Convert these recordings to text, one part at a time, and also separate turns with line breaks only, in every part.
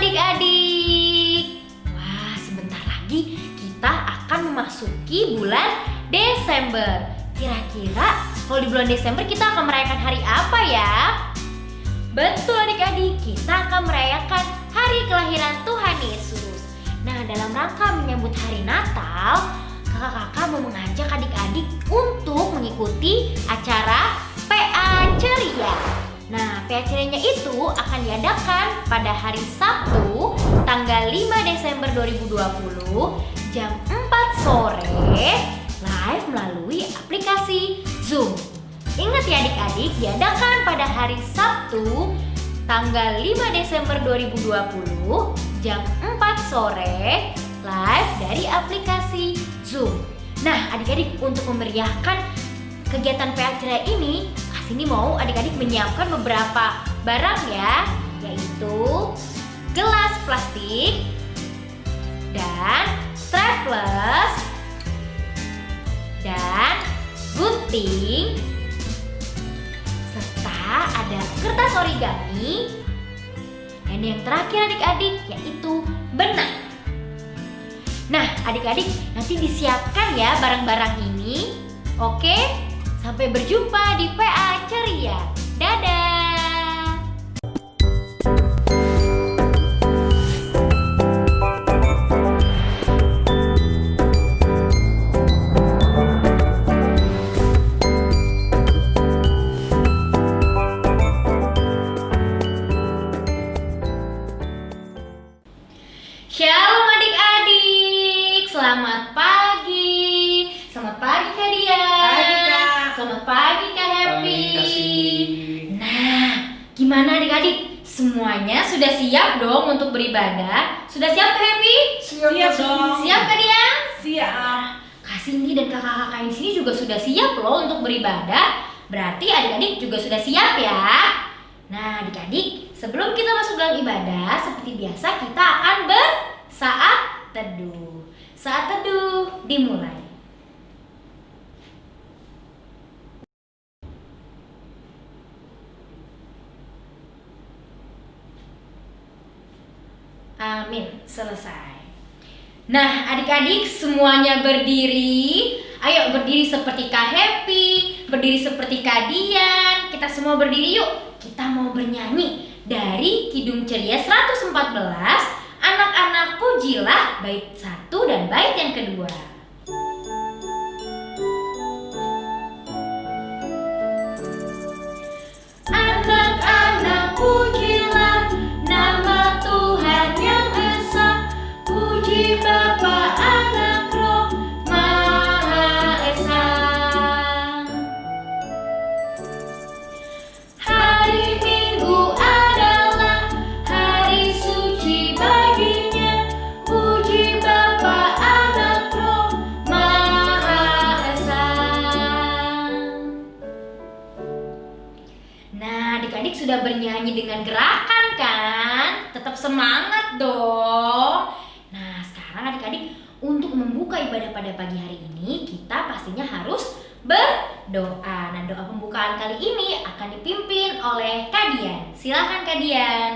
adik-adik. Wah, sebentar lagi kita akan memasuki bulan Desember. Kira-kira kalau di bulan Desember kita akan merayakan hari apa ya? Betul adik-adik, kita akan merayakan hari kelahiran Tuhan Yesus. Nah, dalam rangka menyambut hari Natal, kakak-kakak mau mengajak adik-adik untuk mengikuti acara PA Ceria. Nah, PA Cerianya itu akan diadakan pada hari Sabtu, tanggal 5 Desember 2020, jam 4 sore, live melalui aplikasi Zoom. Ingat ya adik-adik, diadakan pada hari Sabtu, tanggal 5 Desember 2020, jam 4 sore, live dari aplikasi Zoom. Nah, adik-adik, untuk memeriahkan kegiatan PA Ceria ini, Kasini mau adik-adik menyiapkan beberapa barang ya, yaitu gelas plastik dan strapless dan gunting, serta ada kertas origami, dan yang terakhir adik-adik yaitu benang. Nah adik-adik, nanti disiapkan ya barang-barang ini. Oke, sampai berjumpa di PA Ceria. Dadah. Shalom adik-adik, selamat pagi. Selamat pagi Kak Dia.
Pagi Kak.
Selamat pagi Kak Happy. Nah, gimana adik-adik? Semuanya sudah siap dong untuk beribadah? Sudah siap Kak Happy?
Siap dong.
Siap Kak Dia?
Siap.
Kak Cindy dan kakak-kakak di sini juga sudah siap loh untuk beribadah. Berarti adik-adik juga sudah siap ya. Nah adik-adik, sebelum kita masuk dalam ibadah, seperti biasa kita akan bersaat teduh. Saat teduh dimulai. Amin, selesai. Nah adik-adik semuanya berdiri. Ayo berdiri seperti Kak Happy, berdiri seperti Kak Dian. Kita semua berdiri yuk. Kita mau bernyanyi dari Kidung Ceria 114, Anak-anak Pujilah, bait 1 dan bait yang kedua. Anak-anak pujilah nama Tuhan yang esa, puji Bapa, Anak, Roh Maha Esa. Hari Minggu adalah hari suci baginya, puji Bapa, Anak, Roh Maha Esa. Nah, adik-adik sudah bernyanyi dengan gerakan kan? Tetap semangat dong. Nah, sekarang adik-adik untuk membuka ibadah pada pagi hari ini, kita pastinya harus berdoa. Nah, doa pembukaan kali ini akan dipimpin oleh Kak Dian. Silakan Kak Dian.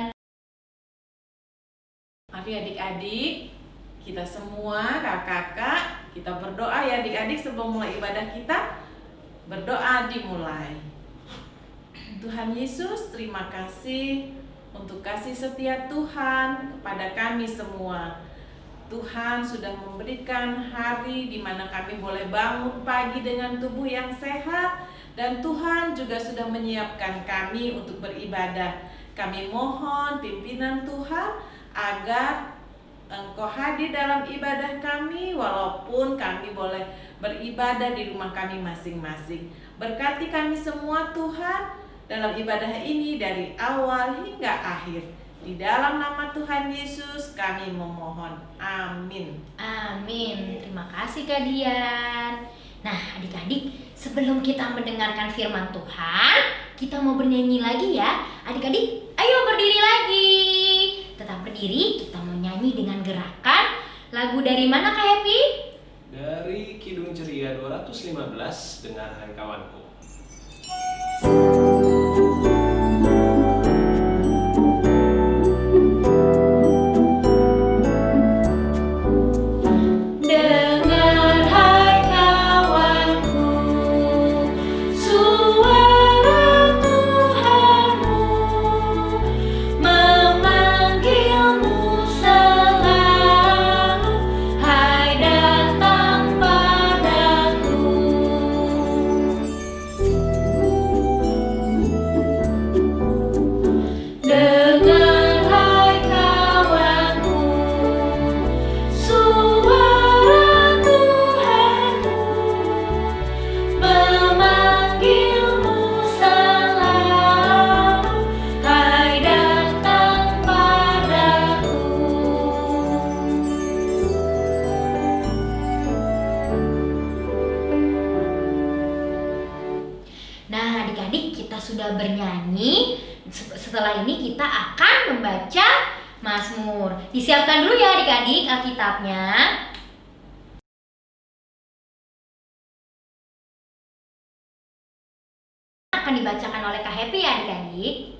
Mari adik-adik, kita semua kakak-kakak, kita berdoa ya adik-adik sebelum mulai ibadah kita. Berdoa dimulai. Tuhan Yesus, terima kasih untuk kasih setia Tuhan kepada kami semua. Tuhan sudah memberikan hari di mana kami boleh bangun pagi dengan tubuh yang sehat, dan Tuhan juga sudah menyiapkan kami untuk beribadah. Kami mohon pimpinan Tuhan agar Engkau hadir dalam ibadah kami, walaupun kami boleh beribadah di rumah kami masing-masing. Berkati kami semua Tuhan dalam ibadah ini dari awal hingga akhir. Di dalam nama Tuhan Yesus kami memohon. Amin.
Amin. Terima kasih Kak Dian. Nah adik-adik, sebelum kita mendengarkan firman Tuhan, kita mau bernyanyi lagi ya. Adik-adik, ayo berdiri lagi. Tetap berdiri, kita mau nyanyi dengan gerakan. Lagu dari mana Kak Happy?
Dari Kidung Ceria 215, Dengar Hai Kawanku.
Setelah ini kita akan membaca Mazmur. Disiapkan dulu ya adik-adik Alkitabnya. Akan dibacakan oleh Kak Happy ya adik-adik.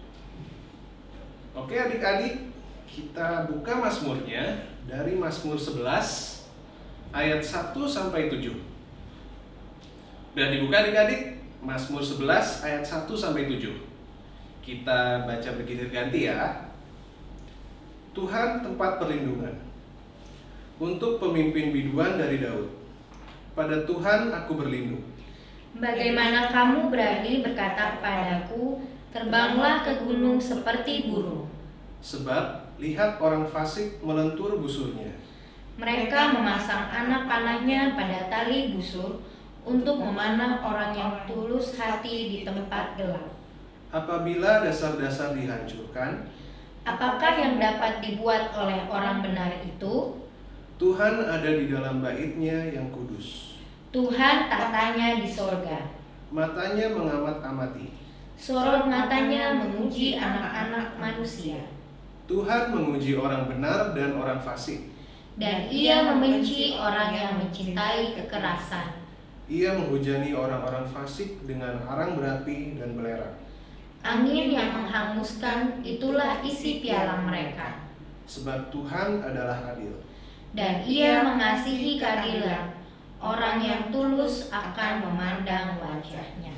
Oke adik-adik, kita buka Mazmurnya dari Mazmur 11 ayat 1 sampai 7. Udah dibuka adik-adik? Mazmur 11 ayat 1 sampai 7. Kita baca bergilir ganti ya. Tuhan tempat perlindungan untuk pemimpin biduan dari Daud. Pada Tuhan aku berlindung.
Bagaimana kamu berani berkata kepadaku, terbanglah ke gunung seperti burung.
Sebab lihat orang fasik melentur busurnya.
Mereka memasang anak panahnya pada tali busur untuk memanah orang yang tulus hati di tempat gelap.
Apabila dasar-dasar dihancurkan,
Apakah yang dapat dibuat oleh orang benar itu?
Tuhan ada di dalam bait-Nya yang kudus.
Tuhan tatanya di sorga.
Matanya mengamat-amati.
Sorot matanya menguji anak-anak manusia.
Tuhan menguji orang benar dan orang fasik.
Dan ia membenci orang yang mencintai kekerasan.
Ia menghujani orang-orang fasik dengan arang berapi dan belerang.
Angin yang menghanguskan itulah isi piala mereka.
Sebab Tuhan adalah adil.
Dan ia mengasihi keadilan. Orang yang tulus akan memandang wajahnya.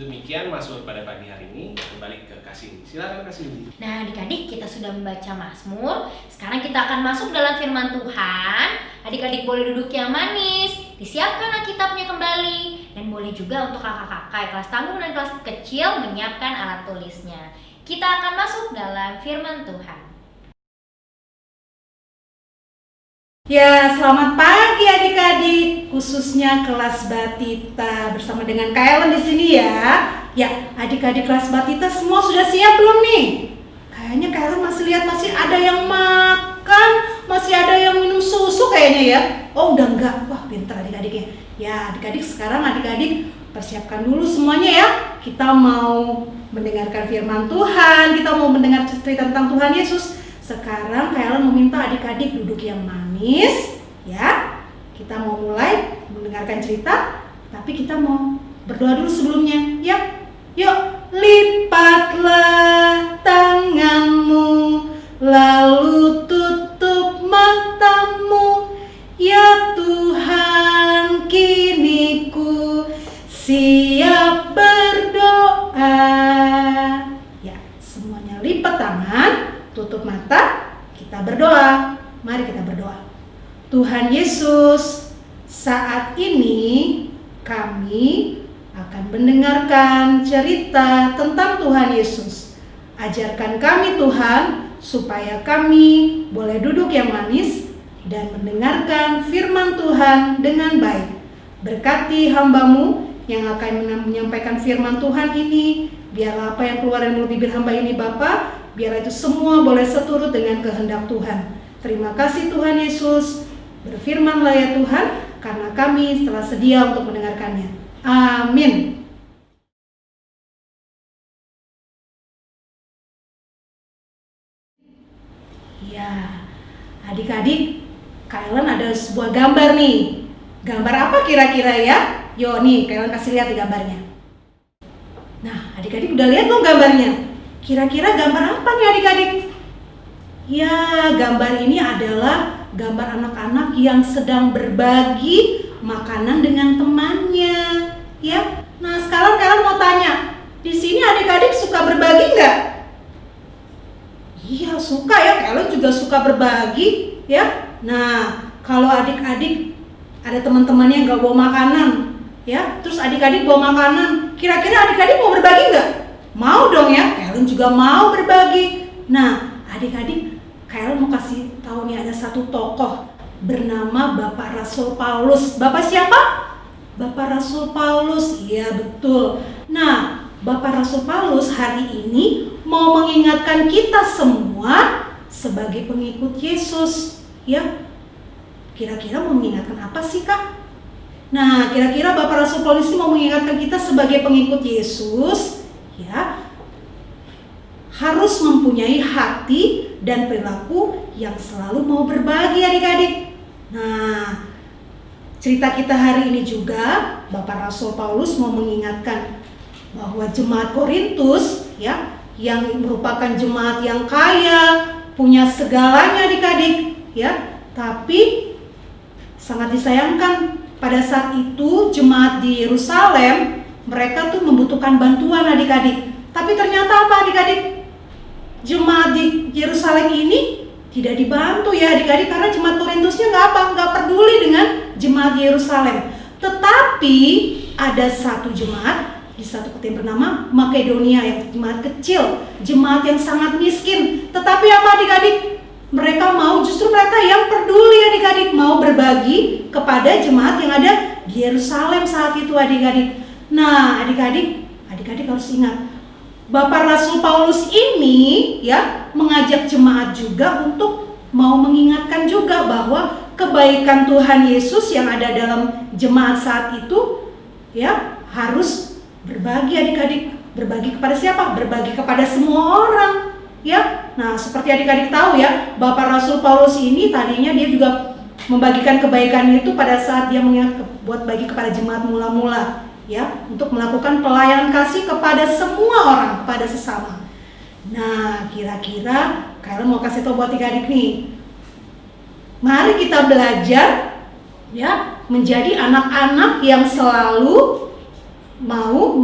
Demikian Mazmur pada pagi hari ini. Kembali ke Kasih. Silakan Kasih.
Nah adik-adik, kita sudah membaca Mazmur. Sekarang kita akan masuk dalam firman Tuhan. Adik-adik boleh duduk yang manis. Disiapkan Alkitabnya kembali. Dan boleh juga untuk kakak-kakak kelas tanggung dan kelas kecil menyiapkan alat tulisnya. Kita akan masuk dalam firman Tuhan.
Ya, selamat pagi adik-adik, khususnya kelas Batita bersama dengan Kak Ellen di sini ya. Ya, adik-adik kelas Batita semua sudah siap belum nih? Kayaknya Kak Ellen masih lihat masih ada yang makan, masih ada yang minum susu kayaknya ya. Oh, udah enggak. Wah, pintar adik-adiknya. Ya, adik-adik sekarang adik-adik persiapkan dulu semuanya ya. Kita mau mendengarkan firman Tuhan, kita mau mendengar cerita tentang Tuhan Yesus. Sekarang Kak Ellen meminta adik-adik duduk yang manis, ya. Kita mau mulai mendengarkan cerita, tapi kita mau berdoa dulu sebelumnya, ya. Yuk, lipatlah tanganmu, lalu tutup matamu, ya Tuhan, kini ku siap berdoa. Ya, semuanya lipat tangan. Tutup mata, kita berdoa. Mari kita berdoa. Tuhan Yesus, saat ini kami akan mendengarkan cerita tentang Tuhan Yesus. Ajarkan kami Tuhan, supaya kami boleh duduk yang manis dan mendengarkan firman Tuhan dengan baik. Berkati hamba-Mu yang akan menyampaikan firman Tuhan ini. Biarlah apa yang keluar dari mulut bibir hamba ini Bapa, biarlah itu semua boleh seturut dengan kehendak Tuhan. Terima kasih Tuhan Yesus. Berfirmanlah ya Tuhan, karena kami telah sedia untuk mendengarkannya. Amin. Ya, adik-adik, Kak Ellen ada sebuah gambar nih. Gambar apa kira-kira ya? Yo nih, Kak Ellen kasih lihat di gambarnya. Nah, adik-adik udah lihat belum gambarnya? Kira-kira gambar apa nih adik-adik? Ya, gambar ini adalah gambar anak-anak yang sedang berbagi makanan dengan temannya. Ya, nah sekarang kalian mau tanya, di sini adik-adik suka berbagi nggak? Iya suka ya, kalian juga suka berbagi ya. Nah, kalau adik-adik ada teman-temannya yang nggak bawa makanan, ya, terus adik-adik bawa makanan, kira-kira adik-adik mau berbagi nggak? Mau dong ya, kalian juga mau berbagi. Nah, adik-adik, kalian mau kasih tahu nih ada satu tokoh bernama Bapak Rasul Paulus. Bapak siapa? Bapak Rasul Paulus, iya betul. Nah, Bapak Rasul Paulus hari ini mau mengingatkan kita semua sebagai pengikut Yesus, ya. Kira-kira mau mengingatkan apa sih, Kak? Nah, kira-kira Bapak Rasul Paulus ini mau mengingatkan kita sebagai pengikut Yesus, ya. harus mempunyai hati dan perilaku yang selalu mau berbagi adik-adik. Nah, cerita kita hari ini juga Bapak Rasul Paulus mau mengingatkan bahwa jemaat Korintus ya, yang merupakan jemaat yang kaya, punya segalanya adik-adik ya, tapi sangat disayangkan pada saat itu jemaat di Yerusalem mereka tuh membutuhkan bantuan adik-adik. Tapi ternyata apa adik-adik? Jemaat di Yerusalem ini tidak dibantu ya adik-adik, karena jemaat Korintusnya nggak peduli dengan jemaat di Yerusalem. Tetapi ada satu jemaat di satu kota yang bernama Makedonia, yang jemaat kecil, jemaat yang sangat miskin. Tetapi apa adik-adik? Mereka justru mereka yang peduli adik-adik, mau berbagi kepada jemaat yang ada di Yerusalem saat itu adik-adik. Nah adik-adik harus ingat, Bapak Rasul Paulus ini ya mengajak jemaat juga untuk mau mengingatkan juga bahwa kebaikan Tuhan Yesus yang ada dalam jemaat saat itu ya harus berbagi adik-adik. Berbagi kepada siapa? Berbagi kepada semua orang ya. Nah seperti adik-adik tahu ya, Bapak Rasul Paulus ini tadinya dia juga membagikan kebaikannya itu pada saat dia mengingat buat bagi kepada jemaat mula-mula ya, untuk melakukan pelayanan kasih kepada semua orang, kepada sesama. Nah, kira-kira kalian mau kasih tahu buat adik-adik nih. Mari kita belajar ya, menjadi anak-anak yang selalu mau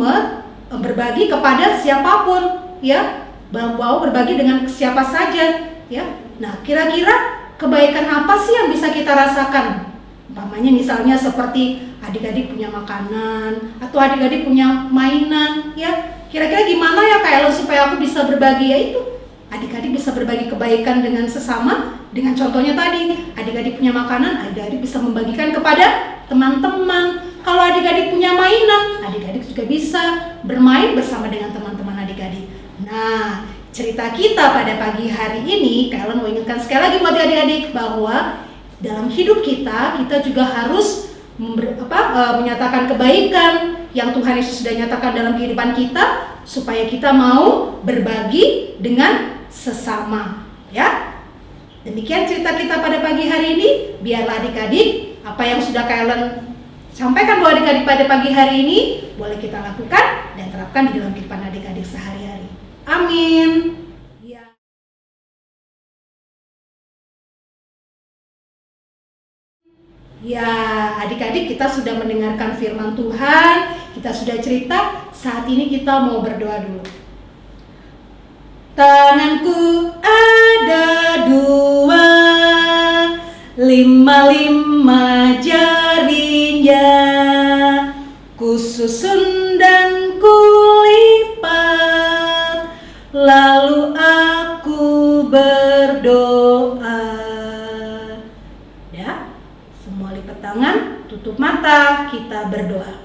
berbagi kepada siapapun ya, mau berbagi dengan siapa saja ya. Nah, kira-kira kebaikan apa sih yang bisa kita rasakan? Umpamanya misalnya seperti adik-adik punya makanan atau adik-adik punya mainan ya. Kira-kira gimana ya Kak Ellen supaya aku bisa berbagi? Ya itu, adik-adik bisa berbagi kebaikan dengan sesama. Dengan contohnya tadi, adik-adik punya makanan, adik-adik bisa membagikan kepada teman-teman. Kalau adik-adik punya mainan, adik-adik juga bisa bermain bersama dengan teman-teman adik-adik. Nah, cerita kita pada pagi hari ini, Kak Ellen mau ingatkan sekali lagi buat adik-adik bahwa dalam hidup kita juga harus menyatakan kebaikan yang Tuhan Yesus sudah nyatakan dalam kehidupan kita, supaya kita mau berbagi dengan sesama ya. Demikian cerita kita pada pagi hari ini. Biarlah adik-adik apa yang sudah Kak Ellen sampaikan buat adik-adik pada pagi hari ini boleh kita lakukan dan terapkan di dalam kehidupan adik-adik sehari-hari. Amin. Ya, adik-adik kita sudah mendengarkan firman Tuhan, kita sudah cerita, saat ini kita mau berdoa dulu. Tanganku ada 2, 5 jarinya, kususun dan kulipat, lalu aku berdoa. Tangan, tutup mata, kita berdoa.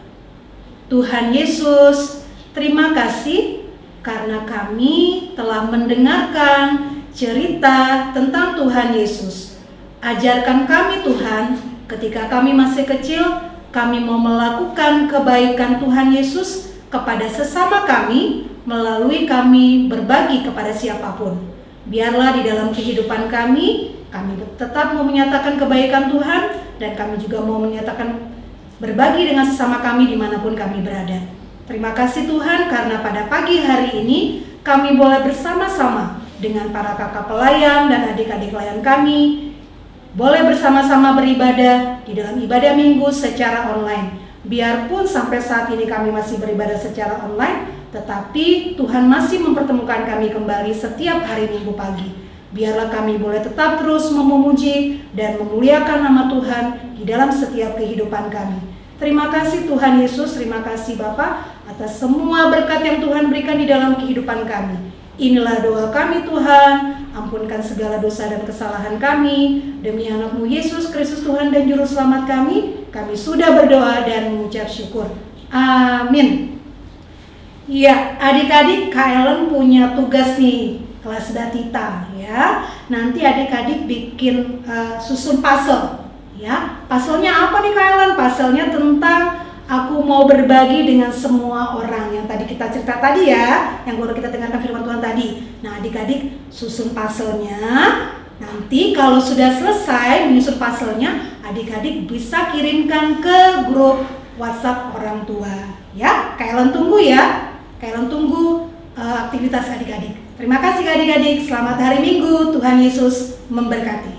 Tuhan Yesus, terima kasih karena kami telah mendengarkan cerita tentang Tuhan Yesus. Ajarkan kami Tuhan, ketika kami masih kecil, kami mau melakukan kebaikan Tuhan Yesus kepada sesama kami, melalui kami berbagi kepada siapapun. Biarlah di dalam kehidupan kami tetap mau menyatakan kebaikan Tuhan, dan kami juga mau menyatakan berbagi dengan sesama kami dimanapun kami berada. Terima kasih Tuhan karena pada pagi hari ini kami boleh bersama-sama dengan para kakak pelayan dan adik-adik pelayan kami, boleh bersama-sama beribadah di dalam ibadah minggu secara online. Biarpun sampai saat ini kami masih beribadah secara online, tetapi Tuhan masih mempertemukan kami kembali setiap hari Minggu pagi. Biarlah kami boleh tetap terus memuji dan memuliakan nama Tuhan di dalam setiap kehidupan kami. Terima kasih Tuhan Yesus, terima kasih Bapa atas semua berkat yang Tuhan berikan di dalam kehidupan kami. Inilah doa kami Tuhan, ampunkan segala dosa dan kesalahan kami. Demi anak-Mu Yesus Kristus Tuhan dan Juru Selamat kami sudah berdoa dan mengucap syukur. Amin. Ya, adik-adik, Kak Ellen punya tugas nih. Kelas Batita ya. Nanti adik-adik bikin susun puzzle ya. Puzzle-nya apa nih Kak Ellen? Puzzle-nya tentang aku mau berbagi dengan semua orang yang tadi kita cerita tadi ya, yang baru kita dengarkan firman Tuhan tadi. Nah, adik-adik susun puzzle-nya. Nanti kalau sudah selesai menyusun puzzle-nya, adik-adik bisa kirimkan ke grup WhatsApp orang tua. Ya, Kak Ellen tunggu ya. Kak Ellen tunggu aktivitas adik-adik. Terima kasih adik-adik. Selamat hari Minggu. Tuhan Yesus memberkati.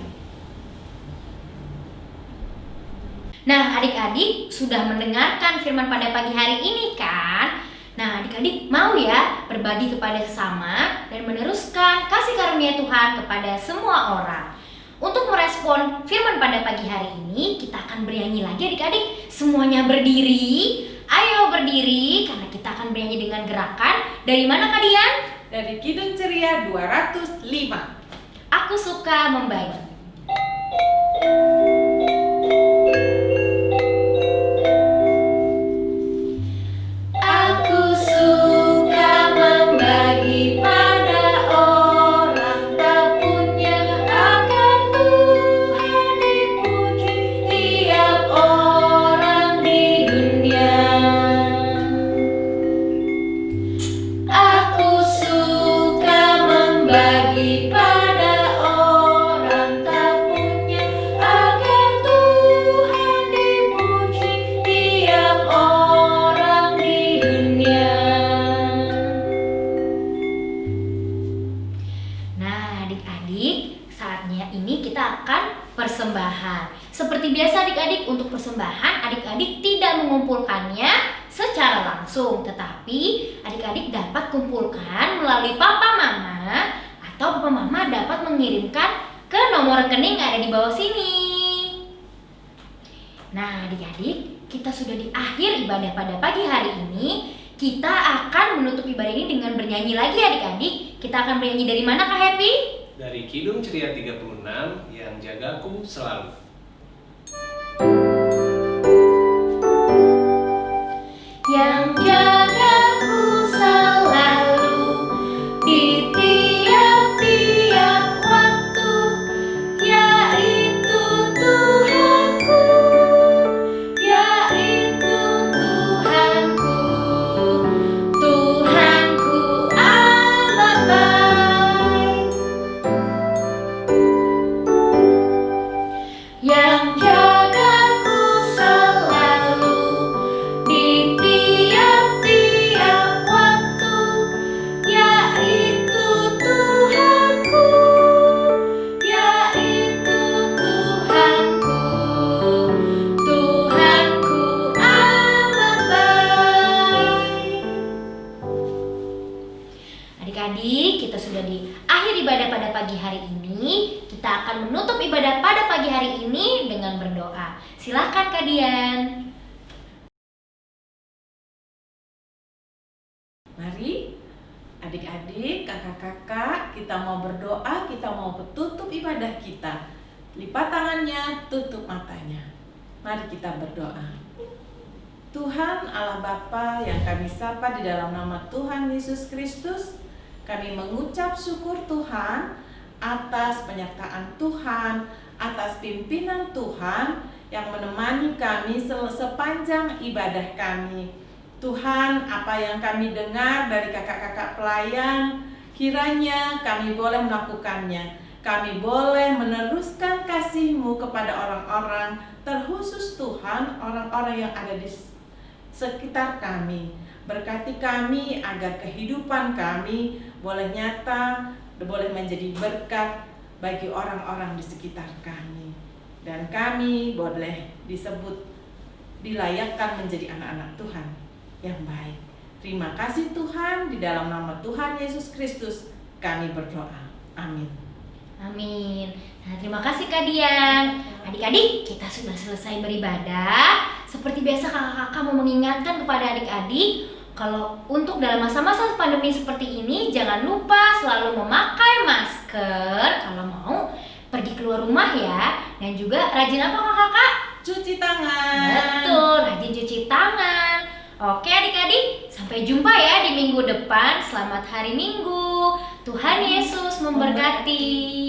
Nah, adik-adik sudah mendengarkan firman pada pagi hari ini kan? Nah, adik-adik mau ya berbagi kepada sesama dan meneruskan kasih karunia Tuhan kepada semua orang. Untuk merespon firman pada pagi hari ini, kita akan bernyanyi lagi adik-adik. Semuanya berdiri. Ayo berdiri karena kita akan bernyanyi dengan gerakan. Dari mana kalian?
Dari Kidung Ceria 205.
Aku suka membagi. Persembahan. Seperti biasa adik-adik, untuk persembahan adik-adik tidak mengumpulkannya secara langsung, tetapi adik-adik dapat kumpulkan melalui papa mama, atau papa mama dapat mengirimkan ke nomor rekening yang ada di bawah sini. Nah adik-adik, kita sudah di akhir ibadah pada pagi hari ini. Kita akan menutup ibadah ini dengan bernyanyi lagi adik-adik. Kita akan bernyanyi dari mana Kak Happy?
Dari Kidung Ceria 36, yang jagaku selalu.
Yang jagaku selalu di tiap-tiap waktu, yaitu Tuhanku, yaitu Tuhanku, Tuhanku amat baik. Yang jagaku selalu di tiap-tiap waktu, yaitu Tuhanku, yaitu Tuhanku, Tuhanku amat baik. Adik-adik, kita sudah di akhir ibadah pada pagi hari ini. Kita akan menutup ibadah pada pagi hari ini dengan berdoa. Silakan Kak Dian.
Mari adik-adik, kakak-kakak, kita mau berdoa, kita mau tutup ibadah kita. Lipat tangannya, tutup matanya. Mari kita berdoa. Tuhan Allah Bapa yang kami sapa di dalam nama Tuhan Yesus Kristus, kami mengucap syukur Tuhan atas penyertaan Tuhan, atas pimpinan Tuhan yang menemani kami sepanjang ibadah kami. Tuhan, apa yang kami dengar dari kakak-kakak pelayan, kiranya kami boleh melakukannya. Kami boleh meneruskan kasih-Mu kepada orang-orang, terkhusus Tuhan, orang-orang yang ada di sekitar kami. Berkati kami agar kehidupan kami boleh nyata, boleh menjadi berkat bagi orang-orang di sekitar kami. Dan kami boleh disebut, dilayakkan menjadi anak-anak Tuhan yang baik. Terima kasih Tuhan, di dalam nama Tuhan Yesus Kristus kami berdoa. Amin.
Amin. Nah, terima kasih Kak Dian. Adik-adik, kita sudah selesai beribadah. Seperti biasa kakak-kakak mau mengingatkan kepada adik-adik, kalau untuk dalam masa-masa pandemi seperti ini, jangan lupa selalu memakai masker kalau mau pergi keluar rumah ya. Dan juga rajin apa kakak-kakak?
Cuci tangan.
Betul, rajin cuci tangan. Oke adik-adik, sampai jumpa ya di minggu depan. Selamat hari Minggu. Tuhan Yesus memberkati.